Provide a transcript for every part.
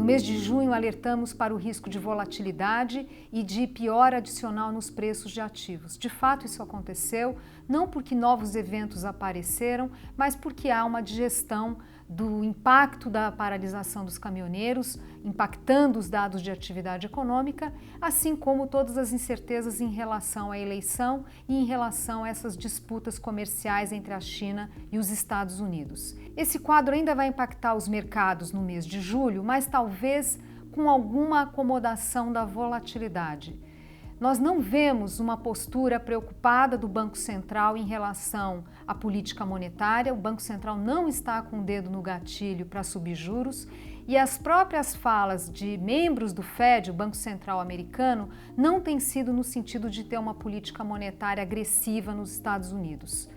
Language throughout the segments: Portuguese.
mês de junho, alertamos para o risco de volatilidade e de piora adicional nos preços de ativos. De fato, isso aconteceu, não porque novos eventos apareceram, mas porque há uma digestão do impacto da paralisação dos caminhoneiros, impactando os dados de atividade econômica, assim como todas as incertezas em relação à eleição e em relação a essas disputas comerciais entre a China e os Estados Unidos. Esse quadro ainda vai impactar os mercados no mês de julho, mas talvez com alguma acomodação da volatilidade. Nós não vemos uma postura preocupada do Banco Central em relação à política monetária. O Banco Central não está com o dedo no gatilho para subir juros e as próprias falas de membros do Fed, o Banco Central americano, não têm sido no sentido de ter uma política monetária agressiva nos Estados Unidos.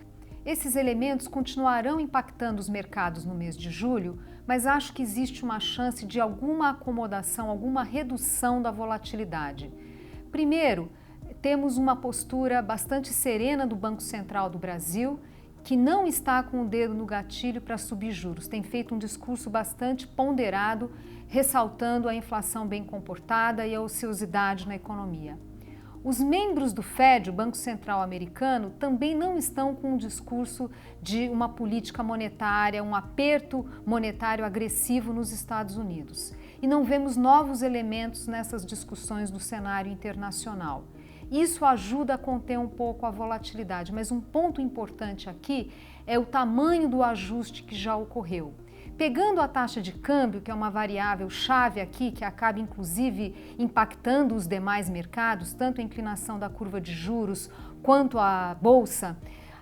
Esses elementos continuarão impactando os mercados no mês de julho, mas acho que existe uma chance de alguma acomodação, alguma redução da volatilidade. Primeiro, temos uma postura bastante serena do Banco Central do Brasil, que não está com o dedo no gatilho para subir juros. Tem feito um discurso bastante ponderado, ressaltando a inflação bem comportada e a ociosidade na economia. Os membros do Fed, o Banco Central americano, também não estão com um discurso de uma política monetária, um aperto monetário agressivo nos Estados Unidos. E não vemos novos elementos nessas discussões do cenário internacional. Isso ajuda a conter um pouco a volatilidade, mas um ponto importante aqui é o tamanho do ajuste que já ocorreu. Pegando a taxa de câmbio, que é uma variável chave aqui, que acaba inclusive impactando os demais mercados, tanto a inclinação da curva de juros quanto a bolsa,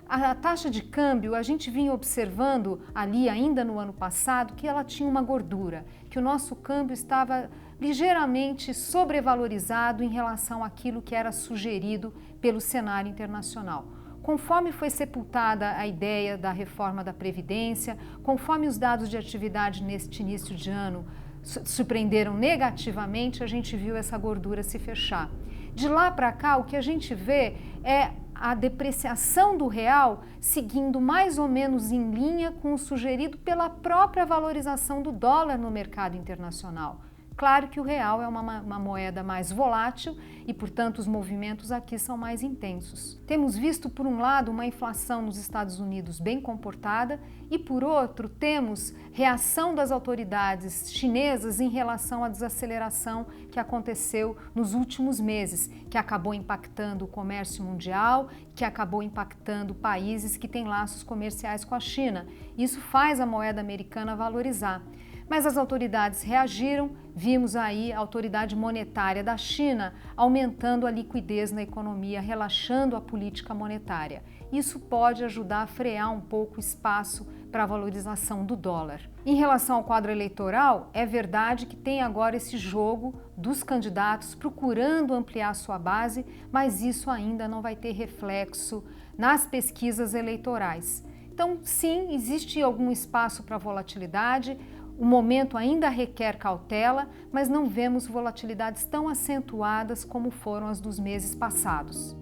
a taxa de câmbio, a gente vinha observando ali ainda no ano passado que ela tinha uma gordura, que o nosso câmbio estava ligeiramente sobrevalorizado em relação àquilo que era sugerido pelo cenário internacional. Conforme foi sepultada a ideia da reforma da Previdência, conforme os dados de atividade neste início de ano surpreenderam negativamente, a gente viu essa gordura se fechar. De lá para cá, o que a gente vê é a depreciação do real seguindo mais ou menos em linha com o sugerido pela própria valorização do dólar no mercado internacional. Claro que o real é uma moeda mais volátil e, portanto, os movimentos aqui são mais intensos. Temos visto, por um lado, uma inflação nos Estados Unidos bem comportada e, por outro, temos reação das autoridades chinesas em relação à desaceleração que aconteceu nos últimos meses, que acabou impactando o comércio mundial, que acabou impactando países que têm laços comerciais com a China. Isso faz a moeda americana valorizar. Mas as autoridades reagiram, vimos aí a autoridade monetária da China aumentando a liquidez na economia, relaxando a política monetária. Isso pode ajudar a frear um pouco o espaço para a valorização do dólar. Em relação ao quadro eleitoral, é verdade que tem agora esse jogo dos candidatos procurando ampliar sua base, mas isso ainda não vai ter reflexo nas pesquisas eleitorais. Então, sim, existe algum espaço para volatilidade. O momento ainda requer cautela, mas não vemos volatilidades tão acentuadas como foram as dos meses passados.